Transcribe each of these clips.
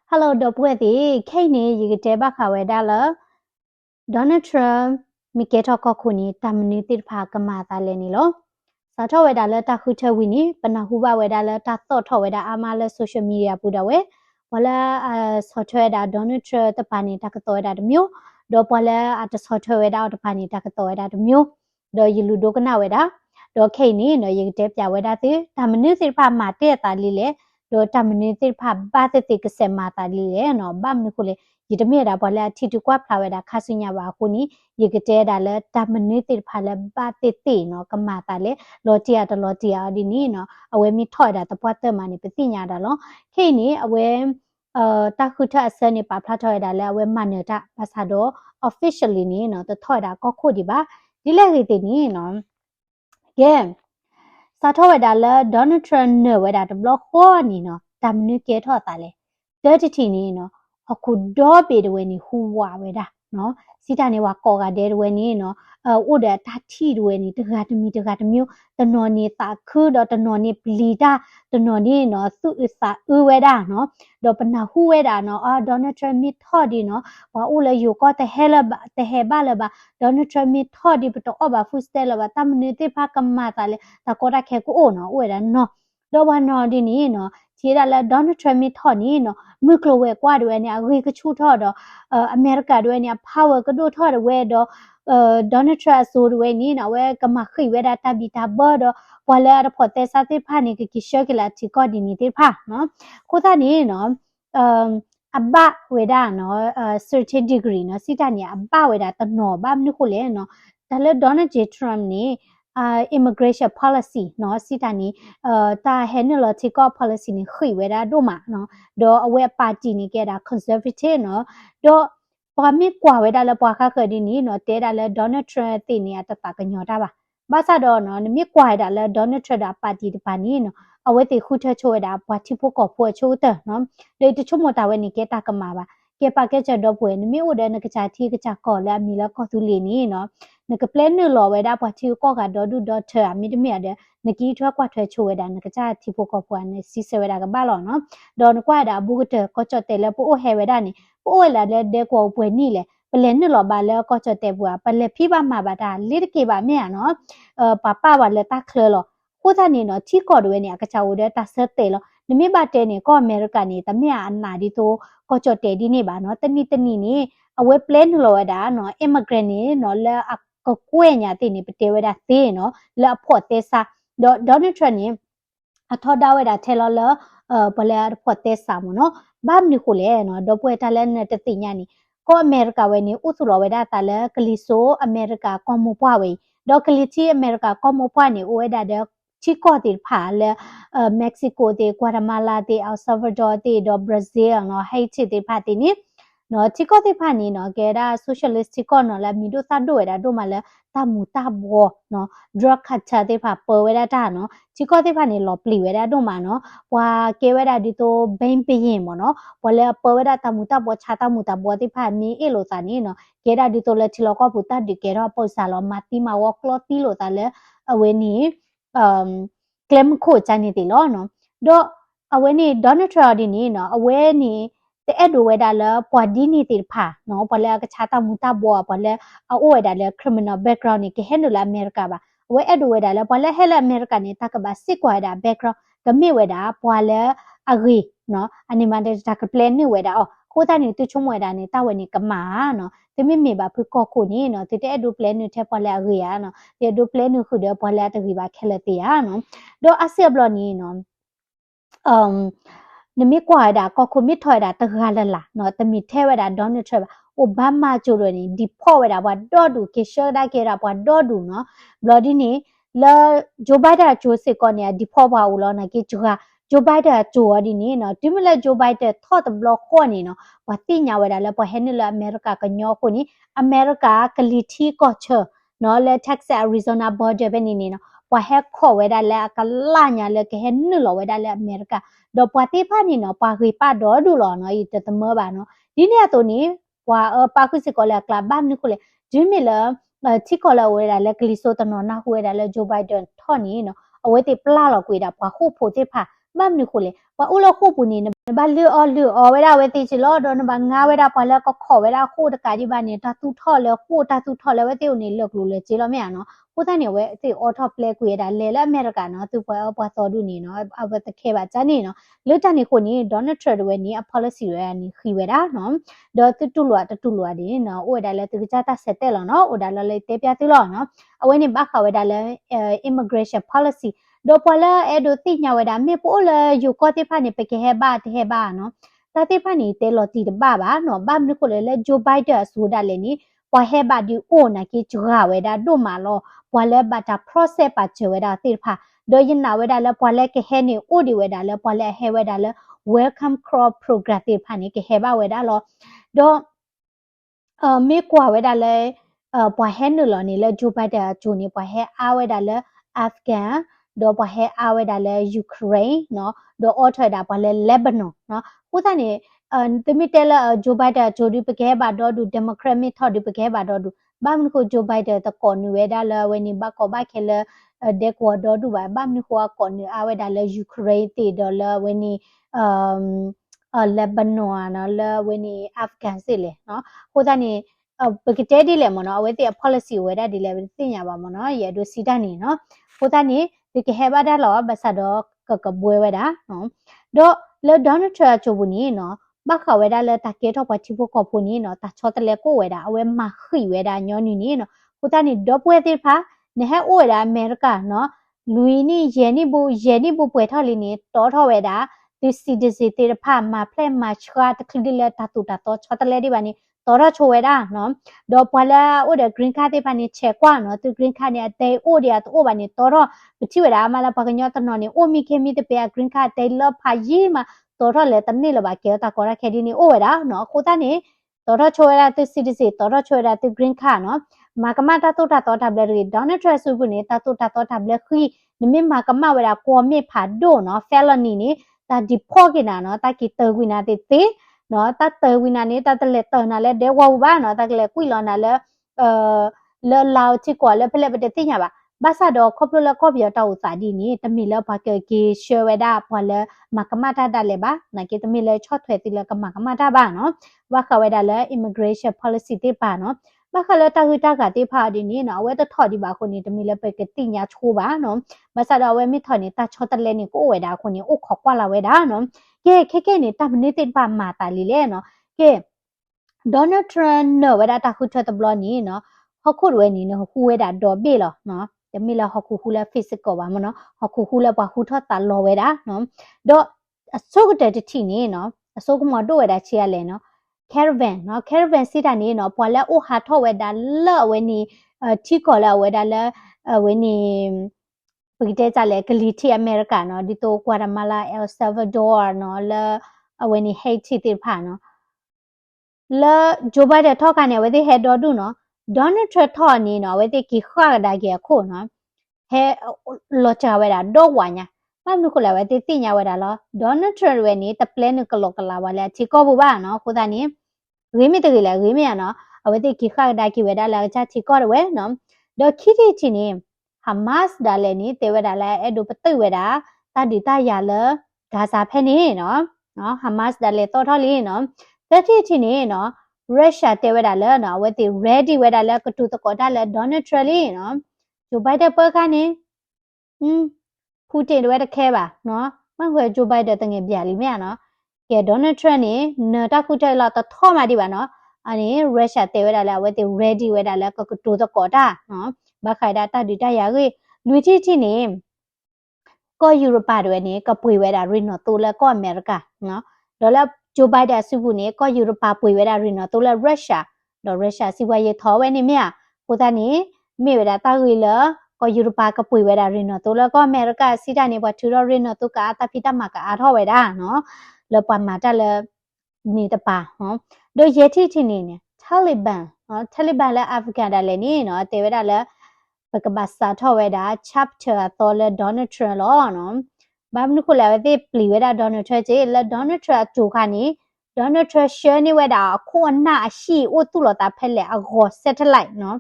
Hello, Dobwethi. Kani yigite bakawedala. Donald Trump miketo kokuni tamni tirpha kamata lenilo. Sato wedala takuta wini panahuba wedala tatho weda amala social media pudawe. Wala software Donald Trump tapani takato weda myo. Do pala at software weda tapani takato weda myo. Do yiludo kana weda. Do kani no yigite pya weda ti tamni tirpha mate ta lile. Do tamni tirpha batati kesemata lile no bam nikule. Yidamira bola titu kwa plaweda khasinya ba kuni yigite dale tamniti phala batiti no kamata le lotia dini no awe mi thoida tapwata mani petinya dalo khini awe takhuta asani pa phathoida le awe maneta pasado officially ni no the thoida ko khodi ba dile hiti ni no again Satoweda le Donald Trump no weda the block ho ni no tamni ke thota le dirty ni no aku do be de weni huwa weda no sita ne wa ko ga de weni no oda ta thi de weni de ga de myo de no ni ta khu do de no ni blida de no ni no su isa u weda no do pana hu weda no Donald Trump mi thodi no wa u le yu ko te hela ba te he ba le ba Donald Trump mi thodi to oba fu stela ba tamni te pha kamata le ta ko da ke ko o no weda no do wa no di ni no chỉ là Donald Trump mi thọ ni no mực lo we qua đuôi nè người cái chú thọ đó America đuôi nè power cái đuôi thọ đuôi đó Donald Trump số đuôi ni no we cái mà khi we đã tabi taber đó qua là đã phật sa tiếp pha ni cái kisho cái là chỉ có đi ni tiếp pha nó cô ta ni nó abba we đã nó certain degree nó sita ni abba we đã tận nó ba ni cô lẽ nó ta là Donald J Trump ni immigration policy no sitani ta henelotiko policy ni khwi weda do ma no do awe party ni ke da conservative no do pa mi kwa weda la pa kha khadi ni no te da la Donald Trump ti ni ta ta ka nyo da ba sa do no mi kwa da la Donald Trump da party de pa ni no awe te khu tha cho da pa thi pho ko pho cho ta no de tu chu mo ta we ni ke ta ka ma ba ke pa ke cha do pwe ni mi o de na ka cha thi ka cha ko la mi la ko tu li ni no na ka plan no lo we da pa thi ko ka do du do tha mi de mi de na ki thwa kwa thwa cho we da na ka cha thi pho ko pwa ne si se we da ka ba lo no do na kwa da bu te ko cho te le po o he we da ni po o la le de ko pwe ni le plan no lo ba le ko cho te bua pa le phi ba ma ba da le de ke ba me ya no pa pa ba le ta khle lo ko ta ni no thi ko do we ni ka cha wo de ta se te lo ni mi ba te ni ko America ni ta mi a na di to ko cho te di ni ba no tani ni awe plan lo da no immigrant ni no le ko kwe nya ti ni pte we da te no le pho te sa do Donald Trump ni a tho da we da the lo le pole pho te sa mo no ba mi ko le no do pwe ta le ne te ti nya ni ko America we ni u su lo we da ta le kliso America ko mo pwa we do kliti America ko mo pwa ni we da de chi ko ti pha le Mexico te Guatemala te El Salvador te do Brazil no Haiti te pha ti ni no chi ko ti pha ni no ke da socialist chi ko no la mi do sa do da do ma le ta mu ta bo no drug khacha te pha po we da ta no chi ko ti pha ni lo pli we da do ma no wa ke we da di to bain pi mo no bo le po we da ta mu ta bo cha ta mu ta bo ti pha mi e lo sa ni no ke da di to le chi lo ko bu ta di ke ro po sa lo ma ti ma wo klo ti lo ta le awe ni claim ko cha ni ti lo no do awe ni Donald Trump di ni no awe ni te edu we da le po di ni ti pha no po le ka cha ta mu ta bo po le o we da le criminal background ni ke hen la America ba we edu we da le po le hel America ni ta ka ba sik wa da background ka mi we da po le agri no ani ma de ta ka plan ni we da ko ta ni tu chu we da ni ta we ni ka ma no te mi mi ba phu ko ko ni no te edu plan ni the po le agri ya no te edu plan ni khu de po le ta gi ba khele ti ya no do asia blo ni noนมีกว่าดาก็คุมิถอยดาตะกาละล่ะเนาะตะมีเทวดาดอนเทรโอบามาจูโรนี่ดิพ่อเวดาบ่ดอดูเคเชอร์ดาเกราบ่ดอดูเนาะบลอดีนี่ละโจไบดาโจสิกอเนี่ยดิพ่อบ่าอูลอนะเกจูกาโจไบดาโจอดีนี่เนาะดิมละโจไบดาทอตบล็อกข้อนี่เนาะบ่ติญาเวดาละบ่เฮนละอเมริกากะญอคนนี่อเมริกากะลิทีก็เชอเนาะละเท็กซัสอาริโซนาบอร์เดอร์เบนี่เนาะบ่เฮขอเวดาละกะลาญาละเกเฮนลอเวดาละอเมริกาดอกปาติพานี่เนาะปาคือปาดอดูหรอเนาะอีตะตะเมอบาเนาะดิเนี่ยตัวนี้ว่าปาคือสิกอละกลาบ้านนี่ก็เลยจิมิละที่ก็ละเวดาละกลิโซตะเนาะนะเวดาละโจไบเดนท่อนี้เนาะเอาไว้ติปลาหรอกวยดาปาคู่โพติพาบ้านนี่ก็เลย ว่าอุลคู่ปุ่นนี่บาลือเวลาเวทีจิโลโดนบางงาเวลาพอแล้วก็ขอเวลาคู่ตะการที่บ้านเนี่ยตาตุท่อแล้วคู่ตาตุท่อแล้วเวทีอุ่นนี่เลิกรู้เลยจิโลไม่อ่ะเนาะคู่ท่านเนี่ยเวทีออทอปเลกุยได้เลยแล้วอเมริกาเนาะตัวพอต่อดูนี่เนาะเอาไปตะเคบะจ้านี่เนาะหรือท่านนี่คนนี้โดนัลด์ทรัมป์เวนี่ policy เวนี่คือเวลาเนาะเดี๋ยวตุลัวดีเนาะโอ้ได้แล้วตัวจ้าตาเสร็จแล้วเนาะโอ้ได้แล้วเลยเตะပြติแล้วเนาะเอาไว้นี่บ้าเขาเวได้แล้วimmigration policy do pola edo ti nya weda me pola yu ko ti phani pe ke heba no ta ti phani te lo ti ba no ba mi ko le Joe Biden su da le ni po heba di o na ki jwa weda do ma lo pola ba ta process pa che weda ti pha do yin na weda le pola ke he ni o di weda le pola he weda le welcome crop program ti phani ke heba weda lo do me kwa weda le po he no lo ni le Joe Biden chu ni po he a weda le Afghan တော့ဘာဟဲအဝဲဒါလဲယူကရိန်းနော်တော့အော်ထဒါဘာလဲလက်ဘနွန်နော်ခုသနေတမီတဲလာဂျိုဘိုင်ဒန်ဂျိုဒီပကဲဘာတော့ဒူဒီမိုကရက်မီထော်ဒီပကဲဘာတော့ဒူဘာမကိုဂျိုဘိုင်ဒန်တကောနဝဲဒါလဲဝဲနီဘကောဘခဲလဲဒက်ကွာတော့ဒူဘာမကိုကောနအဝဲဒါလဲယူကရိန်းတီတော့လဲဝဲနီလက်ဘနွန်နော်လဲဝဲနီအာဖဂန်စစ်လေနော်ခုသနေပကတဲဒီလဲမနော်အဝဲတီ policy ဝဲဒါဒီလဲသိညာပါမနော်ရဲဒူစီတန်နေနော်ခုသနေဒီကဟဲဘာဒါလောဘဆာတော့ကဘွေဝဲတာနော်တော့လေဒေါ်နယ်ထရချိုဘူးနီနော်ဘခဝဲတာလေတကေတော့ပချိဖို့ကပူနီနော်တချောတလေကိုဝဲတာအဝဲမခိဝဲတာညောနီနီနော်ခုတနီတော့ပွဲတိဖာနေဟဲဝဲတာအမေရိကနော်လူနီရဲနီဘူးပွဲထော်လီနီတော်ထော်ဝဲတာဒီစီဒီစီတေဖာမဖလက်မချာတခလီလေတတူတာတော့ချောတလေဒီပါနီတော်ရချိုဝဲတာနော်တော့ပွာလာဥဒ green card တေပါနီချက်ကွာနော်သူ green card နေအတဲဥဒီယာတော့ဘာနီတော်တော့ပချိဝဲတာမလာပကညောတနော်နီအိုမီခေမီတပေ green card တဲလဖာယီမှာတော်တော့လေတနေ့လပါကေတာကောရခဲဒီနီအိုဝဲတာနော်ခိုတာနေတော်တော့ချိုဝဲတာသူ citizen တော်တော့ချိုဝဲတာသူ green card နော်မာကမတာတော့တာတော့ tablet ရီ Donald Trump စုဘူးနေတာတော့တာတော့ tablet ခီနမမာကမဝဲတာကောမေဖာဒိုနော် felony နေတာဒီဖော့ကိနာနော်တာကီတောကွီနာတေနော်တတ်တဝိနာနေတာတလက်တနာလဲဒေဝဝဘာနော်တကလေကွီလောနာလဲလဲလောချီကွာလဲဖလက်ပတဲ့တင်ညာပါဘာသာတော့ခေါပလခေါပြတောက်စာဒီနီတမီလဲဘာကေရှေဝဒါဘာလဲမကမတာတလဲပါနကေတမီလဲချော့ထွဲတိလဲကမကမတာပါနော်ဘာခဝဲဒါလဲ immigration policy တိပါနော်ဘာခလဲတာဂီတာကတိဖာဒီနီနော်ဝဲတထော်ဒီပါခုနီတမီလဲပဲကတိညာချိုးပါနော်ဘာသာတော့ဝဲမိထော်နေတာချော့တလဲနီကိုဝဲဒါခုနီအိုခေါကွာလာဝဲဒါနော်ကဲနေတမနေတင်ပါမာတာလီလေနော်ကဲဒေါ်နယ်ထရမ်နော်ဝဒါတခုထတဘလနီနော်ဟခုဝဲနီနော်ဟူဝဲတာဒေါ်ဘေလောနော်တမီလာဟခုဟူလာ physical ပါမနော်ဟခုဟူလာပါဟူထတာလောဝဲတာနော်တော့အစုကတဲ့တီနေနော်အစုကမတို့ဝဲတာချီရလဲနော် caravan နော် caravan စီတာနေနော်ပွာလဲအိုဟာထောဝဲတာလောဝဲနီတီကောလာဝဲတာလဲဝဲနီပကတဲ့ကြလဲဂလီတီအမေရိကနော်ဒီတိုကွာရမာလာအယ်ဆာဗာဒိုနော်လဲအဝဲနီဟိတ်တီတိဖာနော်လဲဂျိုဘိုင်ဒန်ထောက်ကနေဝဲဒီဟက်ဒေါ်ဒူနော်ဒေါ်နယ်ထရထော်နီနော်ဝဲဒီကီခါဒါကေခိုနော်ဟဲလောချဝဲတာတော့ဝါညာမမခုလဲဝဲဒီတင်ညာဝဲတာလောဒေါ်နယ်ထရဝဲနီတပလဲနကလောကလာဝါလဲချီကောဘူပါနော်ခိုဒါနီဂေးမီတကီလဲဂေးမီရနော်အဝဲဒီကီခါဒါကီဝဲဒါလာချာချီကောဝဲနော်ဒေါ်ခီတီချီနီHamas ဒါလည်းနီတေဝဒါလည်းအဲ့ဒိုပသိဝဲတာတဒီတရလဂါဇာဖဲနေနော်Hamas ဒါလည်းတော်ထော်လေးနော်တတိချင်းနေနော် Russia တေဝဒါလည်းနော်ဝဲတီ ready ဝဲဒါလည်းကတူတကောဒါလည်း Donald Trump လေးနော်ဂျိုဘိုင်ဒန်ပကနေပူတင်ဝဲတခဲပါနော်မဟုတ်ဂျိုဘိုင်ဒန်တငယ်ပြလီမြနော်ကဲ Donald Trump နေနတာခုတဲလာတထောမာဒီပါနော်အနေ Russia တေဝဒါလည်းဝဲတီ ready ဝဲဒါလည်းကတူတကောဒါနော်ဘာခိုင်ဒါတဒီတရရေလူချင်းနေကောယူရိုပါတွေနေကပွေဝဲတာရီနော်တိုလဲကောအမေရိကနော်ဒေါ်လာဂျိုဘိုင်ဒန်စုဘူးနေကောယူရိုပါပွေဝဲတာရီနော်တိုလဲရုရှားတော့ရုရှားစီဝါရေးထောဝဲနေမြကိုသားနေမိဝဲတာတာရီလကောယူရိုပါကပွေဝဲတာရီနော်တိုလဲကောအမေရိကစီတာနေဘထူရောရီနော်တိုကတာဖိတမကအားထောဝဲတာနော်လောပမာတလဲနေတပါနော်တို့ရဲချင်းနေတာလီဘန်နော်တာလီဘန်လဲအာဖဂန်ဒါလဲနေနော်တေဝဲတာလဲပကဘာစာထောဝဲတာ chapter တော်လဲ Donald Trump လောနော်ဘာမနခုလဲဝဲတိပလီဝဲတာ Donald Trump ကျေလဲ Donald Trump ဂျိုခါနီ Donald Trump share နေဝဲတာခုအနာအရှိအိုတူလောတာဖက်လဲအဂော satellite နော်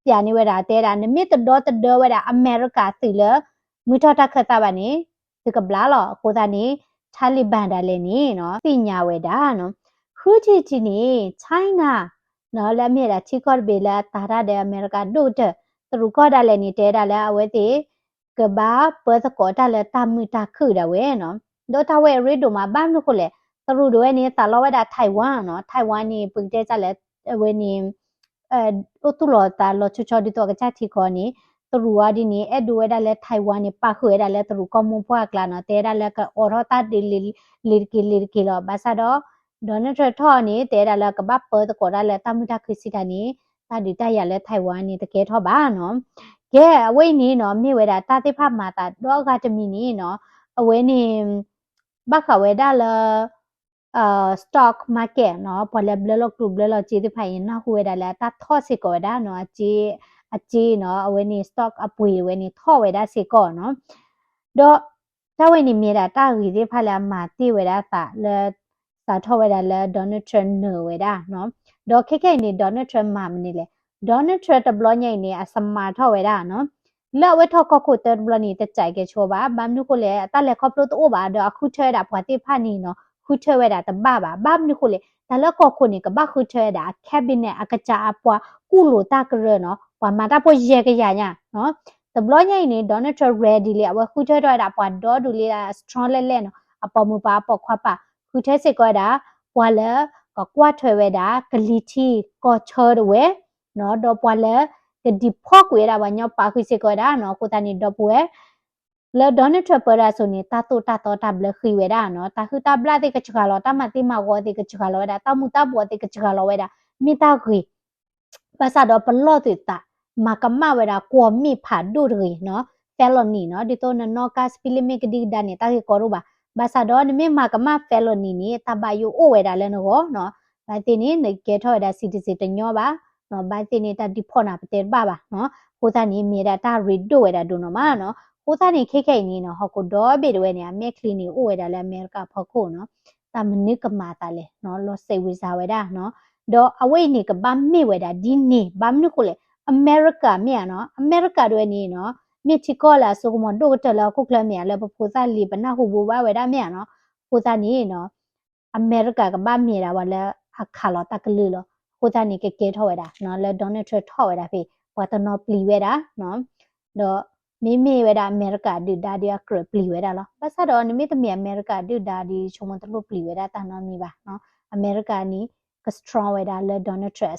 ပြနေဝဲတာတဲတာနမစ်တော်ဝဲတာ America စီလဲမူထထခတ်တာပါနေဒီကဘလာလောကိုသားနေ Taliban ဒါလည်းနေနော်သိညာဝဲတာနော်ခုချီချီနေ China နော်လက်မြေတာချီကော့ဘေလာတာရတဲ့အမေရိကဒုတ်သူကောဒါလည်းနေတဲဒါလည်းအဝဲတိကဘာပတ်ကောဒါလည်းတမှုတာခုဒါဝဲနော်ဒိုတာဝဲရီဒိုမှာဘာမလို့လဲသူတို့ရဲ့နေတာလောဝဲတာထိုင်ဝမ်နော်ထိုင်ဝမ်နေပုတ်တဲ့ကြလည်းဝဲနေတူလောတာလောချချဒီတော့ကချတီခေါ်နေသူတို့ဝါဒီနေအဲ့ဒိုဝဲတာလည်းထိုင်ဝမ်နေပါခွေတာလည်းသူတို့ကမွန်ဖွာကလာနော်တဲတာလည်းအော်ရတာဒီလီကီလောဘာသာတော့ဒေါ်နယ်ထရထော်နေတဲတာလည်းကဘပတ်ကောဒါလည်းတမှုတာခိစီတာနေတာဒီတရလည်းထိုင်ဝမ်နေတကယ်ထောပါနော်ကဲအဝိနေနော်မြေဝဲတာတာတိဖမာတာတော့ကတမီနေနော်အဝဲနေဘခဝဲဒါလstock market နော်ပေါ်လေဘလလော့ကလူဘလလော့ချီတိဖိုင်နော်ဟွေဒါလာတာထော့စီကောဒါနော်အကြီးနော်အဝဲနေ stock အပွေဝဲနေထော့ဝဲဒါစီကောနော်တော့တဝဲနေမြေတာတာရီတိဖလာမာတိဝဲဒါသာလေစာထော့ဝဲဒါလေဒေါ်နယ်ထရန့်နော်ဝဲဒါနော်တော့ခဲနေဒေါ်နယ်ထရန့်မာမနေလေဒေါ်နယ်ထရန့်တဘလညိနေအစမာထော့ဝဲဒါနော်လောဝဲထော့ကောခုတဘလနီတကြိုက်ကေချိုပါဘာမျိုးကိုလေအတလက်ခေါပလို့တော့ပါတော့အခုထဲတာဖွာတိဖာနီနော်ခုထဲဝဲတာတဘာဘာမျိုးကိုလေဒါလက်ကောခုနေကဘာခုထဲတာ cabinet အကကြအပွားကုလိုတာကရနော်ဘာမာတာပေါ်ရေကရညာနော်တဘလညိနေဒေါ်နယ်ထရန့် ready လေအဝဲခုထဲတော့တာပွားတော့ဒူလေ strong လဲနော်အပေါ်မူပါပေါ်ခွာပါခုထဲစစ်ကောတာပွာလဲကကွာထွဲဝဲတာဂလီတီကောချောဝဲနော်တော့ပွာလဲကဒီဖော့ကွေတာဘာညောပါခွေစစ်ကောတာနော်ကိုတန်နေတော့ပွဲလေဒေါ်နယ်ထရန့်ပရာဆိုနေတာတော့တာဘလခိဝဲတာနော်တာခုတာဘလာတိကချကလောတာမတိမဝတိကချကလောတာတမှုတာဘောတိကချကလောဝဲတာမိတာခွေပါစာတော့ပလော့တိတာမကမဝဲတာကိုမိဖာဒူရီနော်felony နော်ဒီတော့နော်ကစပီလီမီကဒီဒါနေတာကေကောရပါဘာသာတော့နိမကမ felony နေတဘယိုအိုဝဲတာလဲနော်နော်ဘာတင်နေကေထော်ဒါ citizen တညောပါနော်ဘာတင်နေတာဒီဖော်နာပတဲ့ပါနော်ကိုသားနေမြေတာတာရီဒိုဝဲတာဒုနော်မနော်ကိုသားနေခိနေနော်ဟောကိုတော့ဘေဝဲနေအမေကလီနီအိုဝဲတာလဲအမေရိကဖော်ခုနော်တမနစ်ကမာတာလဲနော်လောစိတ်ဝိစားဝဲတာနော်တော့အဝိနေကဘာမေဝဲတာဒီနေဘာမနုကိုလေအမေရိကမြေနော်အမေရိကတွေနေနော်မြစ်ချီကောလာဆိုကမဒိုတလာခုကလမြေလဲပပူစာလီပနာဟုဘူဝဲတာမြေနော်ကိုသားနေနော်အမေရိကကဘာမြေတာဝလဲအခါလောတကလူလောကိုသားနေကေထောဝဲတာနော်လဲဒေါ်နယ်ထရန့်ထောဝဲတာဖေဘာတနော်ပလီဝဲတာနော်တော့မိဝဲတာအမေရိကဒူဒါဒီယကရပလီဝဲတာလောဘာသာတော့နိမိတမီအမေရိကဒူဒါဒီချုံမတလို့ပလီဝဲတာတနော်မီပါနော်အမေရိကနီကစထရဝဲတာလဲဒေါ်နယ်ထရန့်